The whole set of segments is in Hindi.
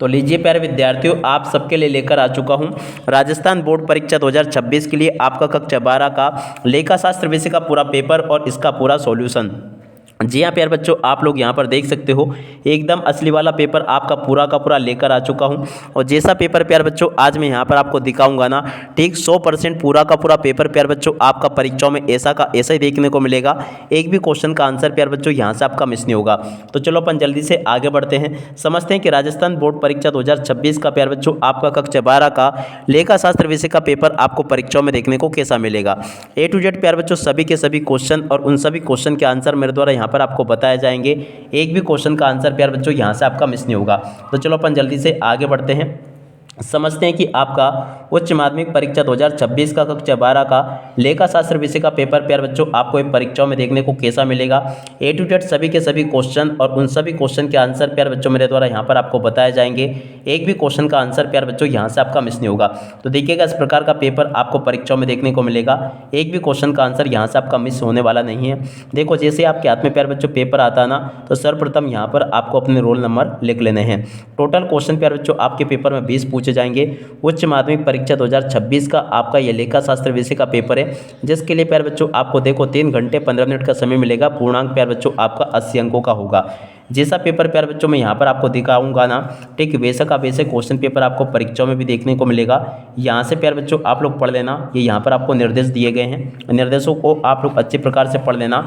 तो लीजिए प्यारे विद्यार्थियों, आप सबके लिए लेकर आ चुका हूं राजस्थान बोर्ड परीक्षा 2026 के लिए आपका कक्षा 12 का लेखा शास्त्र विषय का पूरा पेपर और इसका पूरा सॉल्यूशन। जी हाँ प्यारे बच्चों, आप लोग यहाँ पर देख सकते हो एकदम असली वाला पेपर आपका पूरा का पूरा लेकर आ चुका हूँ। और जैसा पेपर प्यारे बच्चों आज मैं यहाँ पर आपको दिखाऊंगा ना, ठीक 100% पूरा का पूरा पेपर प्यारे बच्चों आपका परीक्षाओं में ऐसा का ऐसा ही देखने को मिलेगा। एक भी क्वेश्चन का आंसर प्यारे बच्चों यहाँ से आपका मिस नहीं होगा। तो चलो अपन जल्दी से आगे बढ़ते हैं, समझते हैं कि राजस्थान बोर्ड परीक्षा 2026 का प्यारे बच्चों आपका कक्षा 12 का लेखा शास्त्र विषय का पेपर आपको परीक्षाओं में देखने को कैसा मिलेगा। A to Z प्यारे बच्चों सभी के सभी क्वेश्चन और उन सभी क्वेश्चन के आंसर मेरे द्वारा यहाँ पर आपको बताए जाएंगे। एक भी क्वेश्चन का आंसर प्यारे बच्चों यहाँ से आपका मिस नहीं होगा। तो चलो अपन जल्दी से आगे बढ़ते हैं, समझते हैं कि आपका उच्च माध्यमिक परीक्षा 2026 का कक्षा 12 का लेखा शास्त्र विषय का पेपर प्यारे बच्चों आपको एक परीक्षाओं में देखने को कैसा मिलेगा। A to Z सभी के सभी क्वेश्चन और उन सभी क्वेश्चन के आंसर प्यारे बच्चों मेरे द्वारा यहाँ पर आपको बताए जाएंगे। एक भी क्वेश्चन का आंसर प्यारे बच्चों यहाँ से आपका मिस नहीं होगा। तो देखिएगा इस प्रकार का पेपर आपको परीक्षाओं में देखने को मिलेगा। एक भी क्वेश्चन का आंसर यहाँ से आपका मिस होने वाला नहीं है। देखो जैसे आपके हाथ में प्यारे बच्चों पेपर आता है ना, तो सर्वप्रथम यहाँ पर आपको अपने रोल नंबर लिख लेने हैं। टोटल क्वेश्चन प्यारे बच्चों आपके पेपर में 20 पूछे जाएंगे। उच्च माध्यमिक परीक्षा 2026 का आपका ये लेखा शास्त्र विषय का पेपर है, जिसके लिए प्यारे बच्चों आपको देखो 3 घंटे 15 मिनट का समय मिलेगा। पूर्णांक प्यारे बच्चों आपका 80 अंकों का होगा। जैसा पेपर प्यारे बच्चों मैं यहाँ पर आपको दिखाऊंगा ना, ठीक वैसा का वैसे क्वेश्चन पेपर आपको परीक्षाओं में भी देखने को मिलेगा। यहाँ से प्यारे बच्चों आप लोग पढ़ लेना, ये यहाँ पर आपको निर्देश दिए गए हैं, निर्देशों को आप लोग अच्छे प्रकार से पढ़ लेना।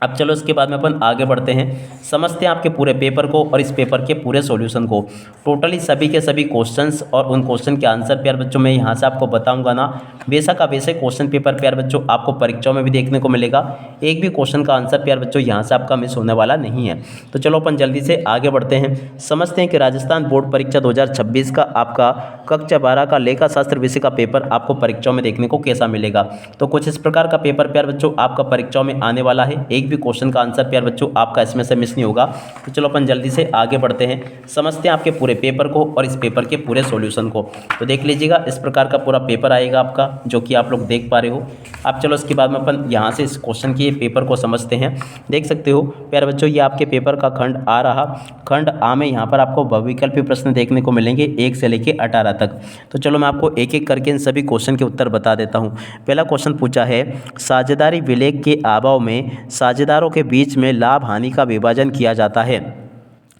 अब चलो इसके बाद में अपन आगे बढ़ते हैं, समझते हैं आपके पूरे पेपर को और इस पेपर के पूरे सॉल्यूशन को। टोटली सभी के सभी क्वेश्चंस और उन क्वेश्चन के आंसर प्यारे बच्चों मैं यहाँ से आपको बताऊंगा ना, वैसा का वैसे क्वेश्चन पेपर प्यारे बच्चों आपको परीक्षाओं में भी देखने को मिलेगा। एक भी क्वेश्चन का आंसर प्यारे बच्चों यहाँ से आपका मिस होने वाला नहीं है। तो चलो अपन जल्दी से आगे बढ़ते हैं, समझते हैं कि राजस्थान बोर्ड परीक्षा 2026 का आपका कक्षा 12 का लेखा शास्त्र विषय का पेपर आपको परीक्षाओं में देखने को कैसा मिलेगा। तो कुछ इस प्रकार का पेपर प्यारे बच्चों आपका परीक्षाओं में आने वाला है। एक भी क्वेश्चन का आंसर प्यारे बच्चों आपका इसमें से मिस नहीं होगा। तो चलो अपन जल्दी से आगे बढ़ते हैं, समझते हैं आपके पूरे पेपर को और इस पेपर के पूरे सॉल्यूशन को। तो देख लीजिएगा इस प्रकार का पूरा पेपर आएगा आपका, जो कि आप लोग देख पा रहे हो। अब चलो इसके बाद में अपन यहाँ से इस क्वेश्चन के पेपर को समझते हैं। देख सकते हो प्यारे बच्चों ये आपके पेपर का खंड आ रहा, खंड आ में यहाँ पर आपको बहुविकल्पीय प्रश्न देखने को मिलेंगे 1 से लेकर 18 तक। तो चलो मैं आपको एक एक करके इन सभी क्वेश्चन के उत्तर बता देता हूँ। पहला क्वेश्चन पूछा है, साझेदारी विलेख के अभाव में साझेदारों के बीच में लाभ हानि का विभाजन किया जाता है।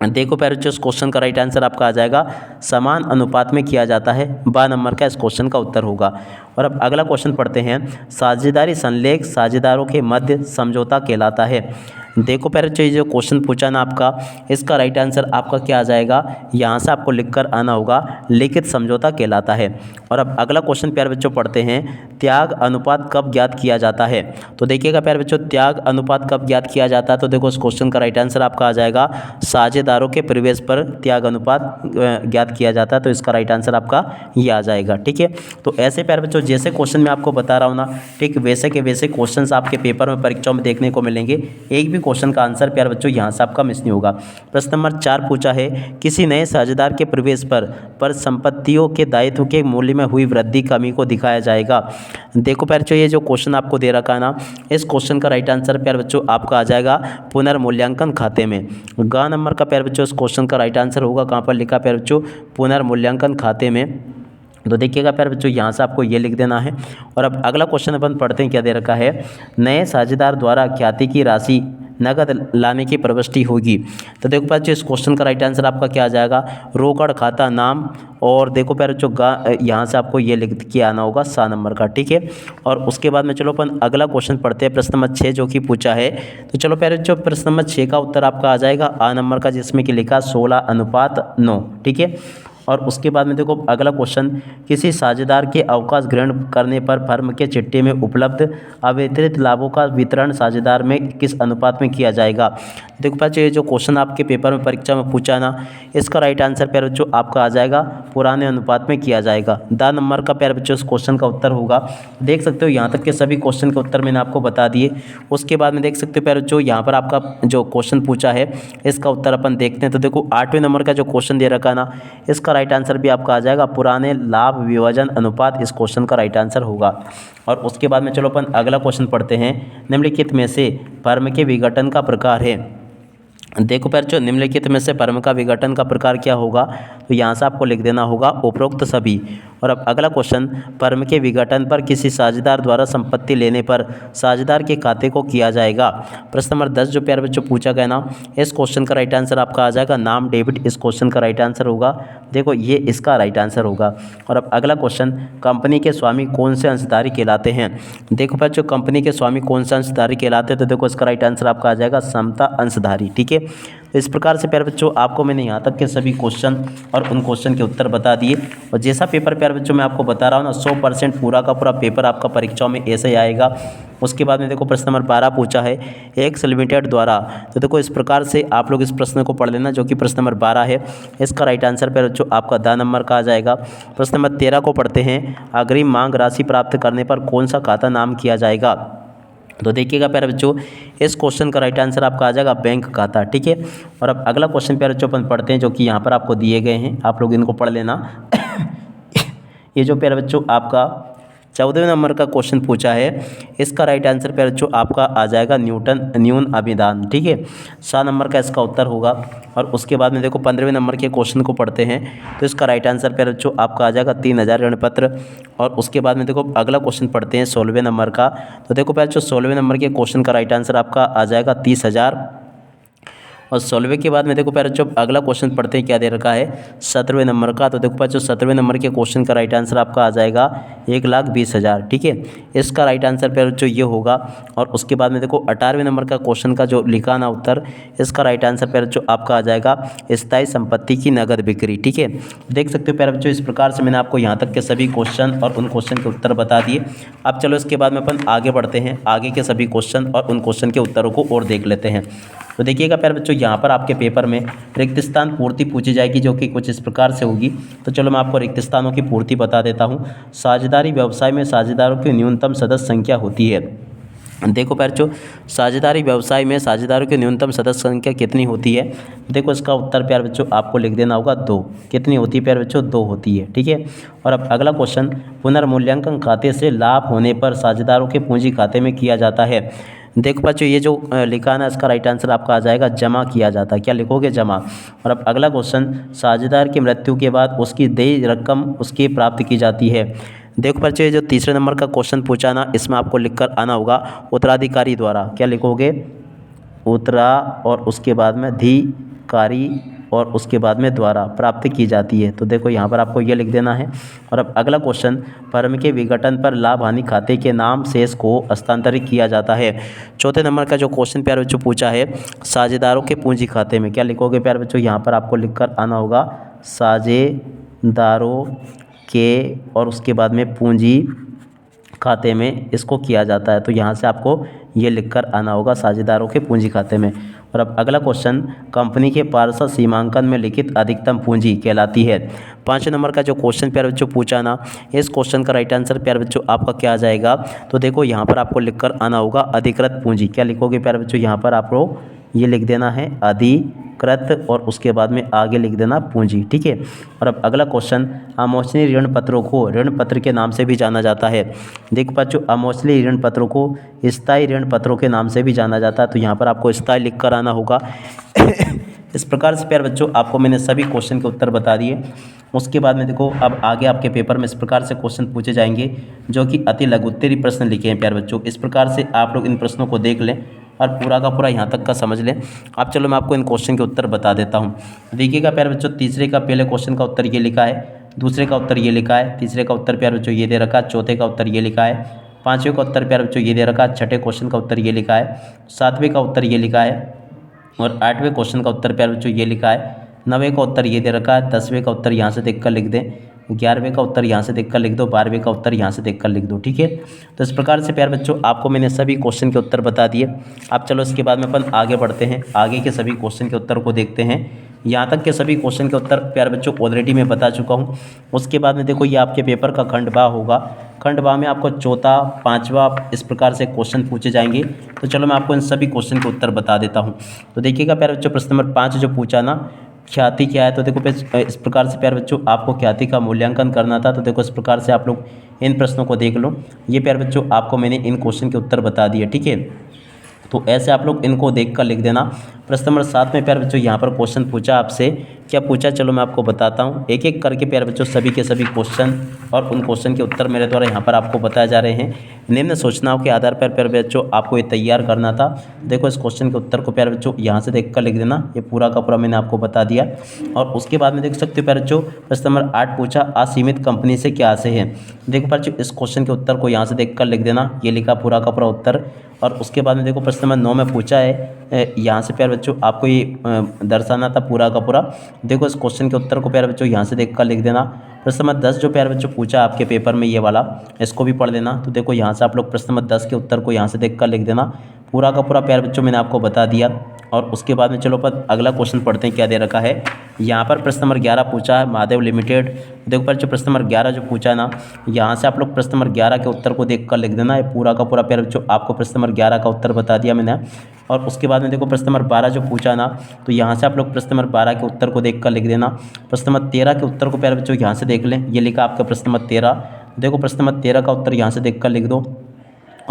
देखो प्यारे बच्चों इस क्वेश्चन का राइट आंसर आपका आ जाएगा समान अनुपात में किया जाता है। 12 नंबर का इस क्वेश्चन का उत्तर होगा। और अब अगला क्वेश्चन पढ़ते हैं, साझेदारी संलेख साझेदारों के मध्य समझौता कहलाता है। देखो प्यारे बच्चों ये जो क्वेश्चन पूछा ना आपका, इसका राइट आंसर आपका क्या आ जाएगा, यहाँ से आपको लिखकर आना होगा लिखित समझौता कहलाता है। और अब अगला क्वेश्चन प्यारे बच्चों पढ़ते हैं, त्याग अनुपात कब ज्ञात किया जाता है। तो देखिएगा प्यारे बच्चों त्याग अनुपात कब ज्ञात किया जाता है। तो देखो इस क्वेश्चन का राइट आंसर आपका आ जाएगा साझेदारों के प्रवेश पर त्याग अनुपात ज्ञात किया जाता है। तो इसका राइट आंसर आपका ये आ जाएगा। ठीक है, तो ऐसे प्यारे बच्चों जैसे क्वेश्चन मैं आपको बता रहा हूँ ना, ठीक वैसे के वैसे क्वेश्चन आपके पेपर में परीक्षाओं में देखने को मिलेंगे। एक भी क्वेश्चन का आंसर प्यारे बच्चों यहाँ से आपका मिस नहीं होगा। प्रश्न नंबर 4 पूछा है, किसी नए साझेदार के प्रवेश पर संपत्तियों के दायित्व के मूल्य में हुई वृद्धि कमी को दिखाया जाएगा। देखो प्यारे बच्चों ये जो क्वेश्चन आपको दे रखा है ना, इस क्वेश्चन का राइट आंसर प्यारे बच्चों आपका आ जाएगा पुनर्मूल्यांकन खाते में। ग नंबर का प्यारे बच्चों इस क्वेश्चन का राइट आंसर होगा कहाँ पर लिखा प्यारे बच्चों, पुनर्मूल्यांकन खाते में। तो देखिएगा प्यारे बच्चों यहाँ से आपको ये लिख देना है। और अब अगला क्वेश्चन अपन पढ़ते हैं, क्या दे रखा है, नए साझेदार द्वारा ख्याति की राशि नगद लाने की प्रविष्टि होगी। तो देखो प्यारे बच्चों इस क्वेश्चन का राइट आंसर आपका क्या आ जाएगा, रोकड़ खाता नाम। और देखो प्यारे बच्चों यहाँ से आपको ये लिख के आना होगा 7 नंबर का। ठीक है, और उसके बाद में चलो अपन अगला क्वेश्चन पढ़ते हैं, प्रश्न नंबर 6 जो कि पूछा है। तो चलो प्यारे बच्चों प्रश्न नंबर 6 का उत्तर आपका आ जाएगा आ नंबर का, जिसमें कि लिखा 16:9। ठीक है, और उसके बाद में देखो अगला क्वेश्चन, किसी साझेदार के अवकाश ग्रहण करने पर फर्म के चिट्टे में उपलब्ध अवितरित लाभों का वितरण साझेदार में किस अनुपात में किया जाएगा। देखो बच्चों ये जो क्वेश्चन आपके पेपर में परीक्षा में पूछा ना, इसका राइट आंसर प्यारे बच्चों आपका आ जाएगा पुराने अनुपात में किया जाएगा। 10 नंबर का प्यारे बच्चों इस क्वेश्चन का उत्तर होगा। देख सकते हो यहाँ तक के सभी क्वेश्चन के उत्तर मैंने आपको बता दिए। उसके बाद में देख सकते हो प्यारे बच्चों यहाँ पर आपका जो क्वेश्चन पूछा है इसका उत्तर अपन देखते हैं। तो देखो 8वें नंबर का जो क्वेश्चन दे रखा ना, इसका राइट आंसर भी आपका आ जाएगा पुराने लाभ विभाजन अनुपात, इस क्वेश्चन का राइट आंसर होगा। और उसके बाद में चलो अपन अगला क्वेश्चन पढ़ते हैं, निम्नलिखित में से फर्म के विघटन का प्रकार है। देखो प्यारे बच्चों निम्नलिखित में से फर्म का विघटन का प्रकार क्या होगा। तो यहाँ से आपको लिख देना होगा उपरोक्त सभी। और अब अगला क्वेश्चन, फर्म के विघटन पर किसी साझेदार द्वारा संपत्ति लेने पर साझेदार के खाते को किया जाएगा। प्रश्न नंबर 10 जो प्यारे बच्चों पूछा गया ना, इस क्वेश्चन का राइट आंसर आपका आ जाएगा नाम डेबिट। इस क्वेश्चन का राइट आंसर होगा, देखो ये इसका राइट आंसर होगा। और अब अगला क्वेश्चन, कंपनी के स्वामी कौन से अंशधारी कहलाते हैं। देखो बच्चों कंपनी के स्वामी कौन से अंशधारी कहलाते हैं, तो देखो इसका राइट आंसर आपका आ जाएगा समता अंशधारी। ठीक है, तो इस प्रकार से प्यारे बच्चों आपको मैंने यहाँ तक के सभी क्वेश्चन और उन क्वेश्चन के उत्तर बता दिए। और जैसा पेपर प्यारे बच्चों मैं आपको बता रहा हूँ ना, 100% पूरा का पूरा पेपर आपका परीक्षाओं में ऐसे ही आएगा। उसके बाद में देखो प्रश्न नंबर 12 पूछा है एक्स लिमिटेड द्वारा, तो देखो इस प्रकार से आप लोग इस प्रश्न को पढ़ लेना जो कि प्रश्न नंबर 12 है। इसका राइट आंसर प्यारे बच्चों आपका द नंबर का आ जाएगा। प्रश्न नंबर 13 को पढ़ते हैं, अग्रिम मांग राशि प्राप्त करने पर कौन सा खाता नाम किया जाएगा। तो देखिएगा प्यारे बच्चों इस क्वेश्चन का राइट आंसर आपका आ जाएगा बैंक खाता। ठीक है, और अब अगला क्वेश्चन प्यारे बच्चों अपन पढ़ते हैं जो कि यहाँ पर आपको दिए गए हैं, आप लोग इनको पढ़ लेना। ये जो प्यारे बच्चों आपका 14वें नंबर का क्वेश्चन पूछा है, इसका राइट आंसर प्यारे बच्चों आपका आ जाएगा न्यून अभिधान। ठीक है, 7 नंबर का इसका उत्तर होगा। और उसके बाद में देखो 15वें नंबर के क्वेश्चन को पढ़ते हैं, तो इसका राइट आंसर प्यारे बच्चों आपका आ जाएगा 3000 ऋणपत्र। और उसके बाद में देखो अगला क्वेश्चन पढ़ते हैं 16वें नंबर का, तो देखो प्यारे बच्चों 16वें नंबर के क्वेश्चन का राइट आंसर आपका आ जाएगा 30,000। और 16वें के बाद में देखो प्यारे बच्चों अगला क्वेश्चन पढ़ते हैं, क्या दे रखा है 17वें नंबर का, तो देखो बच्चों 17वें नंबर के क्वेश्चन का राइट आंसर आपका आ जाएगा 1,20,000। ठीक है, इसका राइट आंसर प्यारे बच्चों ये होगा। और उसके बाद में देखो 18वें नंबर का क्वेश्चन का जो लिखा ना उत्तर, इसका राइट आंसर प्यारे बच्चों आपका आ जाएगा स्थायी संपत्ति की नगद बिक्री। ठीक है, देख सकते हो प्यारे बच्चों इस प्रकार से मैंने आपको यहाँ तक के सभी क्वेश्चन और उन क्वेश्चन के उत्तर बता दिए। अब चलो इसके बाद में अपन आगे बढ़ते हैं, आगे के सभी क्वेश्चन और उन क्वेश्चन के उत्तरों को और देख लेते हैं। तो देखिएगा प्यारे बच्चों यहाँ पर आपके पेपर में रिक्त स्थान पूर्ति पूछी जाएगी जो कि कुछ इस प्रकार से होगी। तो चलो मैं आपको रिक्त स्थानों की पूर्ति बता देता हूँ। साझेदारी व्यवसाय में साझेदारों की न्यूनतम सदस्य संख्या होती है। देखो प्यारे बच्चों साझेदारी व्यवसाय में साझेदारों की न्यूनतम सदस्य संख्या कितनी होती है, देखो इसका उत्तर प्यारे बच्चों आपको लिख देना होगा 2। कितनी होती है प्यारे बच्चों, 2 होती है। ठीक है, और अब अगला क्वेश्चन, पुनर्मूल्यांकन खाते से लाभ होने पर साझेदारों के पूंजी खाते में किया जाता है। देखो बच्चों ये जो लिखा है ना, इसका राइट आंसर आपका आ जाएगा जमा किया जाता है। क्या लिखोगे, जमा। और अब अगला क्वेश्चन, साझेदार की मृत्यु के बाद उसकी देय रकम उसकी प्राप्त की जाती है। देखो बच्चों ये जो तीसरे नंबर का क्वेश्चन पूछा ना, इसमें आपको लिखकर आना होगा उत्तराधिकारी द्वारा। क्या लिखोगे, उत्तरा और उसके बाद में धिकारी और उसके बाद में द्वारा प्राप्त की जाती है। तो देखो यहाँ पर आपको ये लिख देना है। और अब अगला क्वेश्चन, फर्म के विघटन पर लाभ हानि खाते के नाम शेष को हस्तांतरित किया जाता है। चौथे नंबर का जो क्वेश्चन प्यारे बच्चों पूछा है, साझेदारों के पूंजी खाते में। क्या लिखोगे प्यारे बच्चों, यहाँ पर आपको लिखकर आना होगा साझेदारों के और उसके बाद में पूंजी खाते में इसको किया जाता है। तो यहाँ से आपको ये लिखकर आना होगा साझेदारों के पूंजी खाते में। और अब अगला क्वेश्चन, कंपनी के पार्षद सीमांकन में लिखित अधिकतम पूंजी कहलाती है। 5 नंबर का जो क्वेश्चन प्यारे बच्चों पूछा ना, इस क्वेश्चन का राइट आंसर प्यारे बच्चों आपका क्या आ जाएगा, तो देखो यहाँ पर आपको लिखकर आना होगा अधिकृत पूंजी। क्या लिखोगे प्यारे बच्चों, यहाँ पर आपको ये लिख देना है अधिकृत और उसके बाद में आगे लिख देना पूंजी। ठीक है, और अब अगला क्वेश्चन, अमोचनी ऋण पत्रों को ऋण पत्र के नाम से भी जाना जाता है। देख बच्चों अमोचनी ऋण पत्रों को स्थायी ऋण पत्रों के नाम से भी जाना जाता है। तो यहाँ पर आपको स्थायी लिख कर आना होगा। इस प्रकार से प्यारे बच्चों आपको मैंने सभी क्वेश्चन के उत्तर बता दिए। उसके बाद में देखो अब आगे आपके पेपर में इस प्रकार से क्वेश्चन पूछे जाएंगे जो कि अति लघुत्तरी प्रश्न लिखे हैं प्यारे बच्चों। इस प्रकार से आप लोग इन प्रश्नों को देख लें और पूरा का पूरा यहाँ तक का समझ लें। अब चलो मैं आपको इन क्वेश्चन के उत्तर बता देता हूँ। देखिएगा प्यारे बच्चों, तीसरे का पहले क्वेश्चन का उत्तर ये लिखा है, दूसरे का उत्तर ये लिखा है, तीसरे का उत्तर प्यारे बच्चों ये दे रखा है, चौथे का उत्तर ये लिखा है, पाँचवें का उत्तर प्यारे बच्चों ये दे रखा है, छठे क्वेश्चन का उत्तर ये लिखा है, सातवें का उत्तर ये लिखा है और आठवें क्वेश्चन का उत्तर प्यारे बच्चों ये लिखा है, नवें का उत्तर ये दे रखा है, 10वें का उत्तर यहाँ से देख कर लिख दें, 11वें का उत्तर यहाँ से देखकर लिख दो, 12वें का उत्तर यहाँ से देखकर लिख दो। ठीक है, तो इस प्रकार से प्यारे बच्चों आपको मैंने सभी क्वेश्चन के उत्तर बता दिए। अब चलो इसके बाद में अपन आगे बढ़ते हैं, आगे के सभी क्वेश्चन के उत्तर को देखते हैं। यहाँ तक के सभी क्वेश्चन के उत्तर प्यारे बच्चों ऑलरेडी मैं बता चुका हूँ। उसके बाद में देखो ये आपके पेपर का खंड बा होगा, खंड बा में आपको चौथा पाँचवा इस प्रकार से क्वेश्चन पूछे जाएंगे। तो चलो मैं आपको इन सभी क्वेश्चन के उत्तर बता देता हूँ। तो देखिएगा प्यारे बच्चों, प्रश्न नंबर 5 जो पूछा ना, ख्याति क्या है, तो देखो इस प्रकार से प्यारे बच्चों आपको ख्याति का मूल्यांकन करना था। तो देखो इस प्रकार से आप लोग इन प्रश्नों को देख लो। ये प्यारे बच्चों आपको मैंने इन क्वेश्चन के उत्तर बता दिए। ठीक है, तो ऐसे आप लोग इनको देख कर लिख देना। प्रश्न नंबर 7 में प्यारे बच्चों यहाँ पर क्वेश्चन पूछा आपसे, क्या पूछा चलो मैं आपको बताता हूँ। एक एक करके प्यारे बच्चों सभी के सभी क्वेश्चन और उन क्वेश्चन के उत्तर मेरे द्वारा यहाँ पर आपको बताए जा रहे हैं। निम्न सूचनाओं के आधार पर प्यारे बच्चों आपको ये तैयार करना था। देखो इस क्वेश्चन के उत्तर को प्यारे बच्चों यहाँ से देख कर लिख देना, ये पूरा का पूरा मैंने आपको बता दिया। और उसके बाद में देख सकते हो प्यारे बच्चों प्रश्न नंबर 8 पूछा, असीमित कंपनी से क्या आशय है। देखो प्यारे बच्चों इस क्वेश्चन के उत्तर को यहाँ से देख कर लिख देना, ये लिखा पूरा का पूरा उत्तर। और उसके बाद में देखो प्रश्न नंबर 9 में पूछा है, यहाँ से प्यारे बच्चों आपको ये दर्शाना था पूरा का पूरा। देखो इस क्वेश्चन के उत्तर को प्यारे बच्चों यहाँ से देख कर लिख देना। प्रश्न नंबर 10 जो प्यारे बच्चों पूछा आपके पेपर में ये वाला, इसको भी पढ़ लेना। तो देखो यहाँ से आप लोग प्रश्न नंबर 10 के उत्तर को यहाँ से देख कर लिख देना, पूरा का पूरा प्यारे बच्चों मैंने आपको बता दिया। और उसके बाद में चलो पर अगला क्वेश्चन पढ़ते हैं क्या दे रखा है। यहाँ पर प्रश्न नंबर 11 पूछा है, महादेव लिमिटेड। देखो पर जो प्रश्न नंबर 11 जो पूछा है ना, यहाँ से आप लोग प्रश्न नंबर 11 के उत्तर को देख कर लिख देना। ये पूरा का पूरा प्यारे बच्चों आपको प्रश्न नंबर 11 का उत्तर बता दिया मैंने। और उसके बाद में देखो प्रश्न नंबर 12 जो पूछा ना, तो यहाँ से आप लोग प्रश्न नंबर 12 के उत्तर को देख कर लिख देना। प्रश्न नंबर 13 के उत्तर को प्यारे बच्चों यहाँ से देख लें, ये लिखा आपका प्रश्न नंबर 13। देखो प्रश्न नंबर 13 का उत्तर यहाँ से देख कर लिख दो।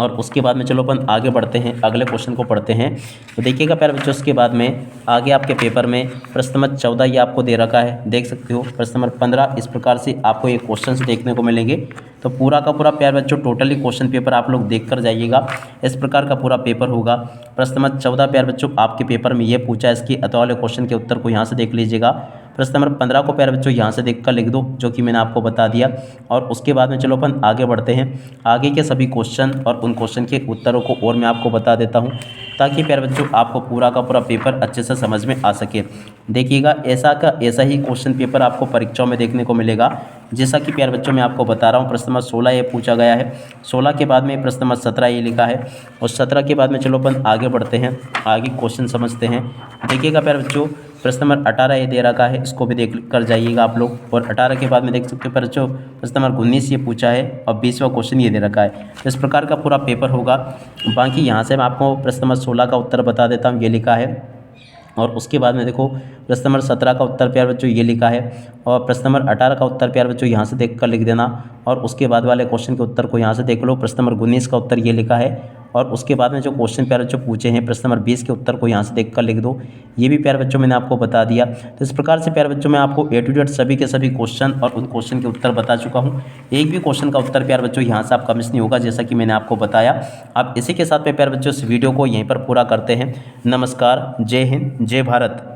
और उसके बाद में चलो अपन आगे बढ़ते हैं, अगले क्वेश्चन को पढ़ते हैं। तो देखिएगा प्यारे बच्चों उसके बाद में आगे आपके पेपर में प्रश्न नंबर 14 ये आपको दे रखा है, देख सकते हो। प्रश्न नंबर 15 इस प्रकार से आपको ये क्वेश्चन देखने को मिलेंगे। तो पूरा का पूरा प्यारे बच्चों टोटली क्वेश्चन पेपर आप लोग देख कर जाइएगा, इस प्रकार का पूरा पेपर होगा। प्रश्न नंबर 14 प्यारे बच्चों आपके पेपर में ये पूछा है, इसकी अतः वाले क्वेश्चन के उत्तर को यहाँ से देख लीजिएगा। प्रश्न नंबर 15 को प्यारे बच्चों यहाँ से देख कर लिख दो, जो कि मैंने आपको बता दिया। और उसके बाद में चलो अपन आगे बढ़ते हैं, आगे के सभी क्वेश्चन और उन क्वेश्चन के उत्तरों को और मैं आपको बता देता हूँ, ताकि प्यारे बच्चों आपको पूरा का पूरा पेपर अच्छे से समझ में आ सके। देखिएगा ऐसा का ऐसा ही क्वेश्चन पेपर आपको परीक्षाओं में देखने को मिलेगा, जैसा कि प्यारे बच्चों मैं आपको बता रहा हूँ। प्रश्न नंबर 16 ये पूछा गया है, 16 के बाद में प्रश्न नंबर 17 ये लिखा है। और 17 के बाद में चलो अपन आगे बढ़ते हैं, आगे क्वेश्चन समझते हैं। देखिएगा प्यारे बच्चों प्रश्न नंबर 18 ये दे रखा है, इसको भी देख कर जाइएगा आप लोग। और 18 के बाद में देख सकते हो प्यारे बच्चों प्रश्न नंबर 19 ये पूछा है, और 20वां क्वेश्चन ये दे रखा है। इस प्रकार का पूरा पेपर होगा। बाकी यहाँ से मैं आपको प्रश्न नंबर 16 का उत्तर बता देता हूँ, ये लिखा है। और उसके बाद में देखो प्रश्न नंबर 17 का उत्तर प्यारे बच्चों ये लिखा है। और प्रश्न नंबर 18 का उत्तर प्यारे बच्चों यहाँ से देख कर लिख देना। और उसके बाद वाले क्वेश्चन के उत्तर को यहाँ से देख लो, प्रश्न नंबर 19 का उत्तर ये लिखा है। और उसके बाद में जो क्वेश्चन प्यारे बच्चों पूछे हैं प्रश्न नंबर 20 के उत्तर को यहाँ से देख कर लिख दो, ये भी प्यारे बच्चों मैंने आपको बता दिया। तो इस प्रकार से प्यारे बच्चों मैं आपको ए टू जेड सभी के सभी क्वेश्चन और उन क्वेश्चन के उत्तर बता चुका हूँ। एक भी क्वेश्चन का उत्तर प्यारे बच्चों यहाँ से आपका मिस नहीं होगा, जैसा कि मैंने आपको बताया। अब इसी के साथ में प्यारे बच्चों इस वीडियो को यहीं पर पूरा करते हैं। नमस्कार, जय हिंद, जय भारत।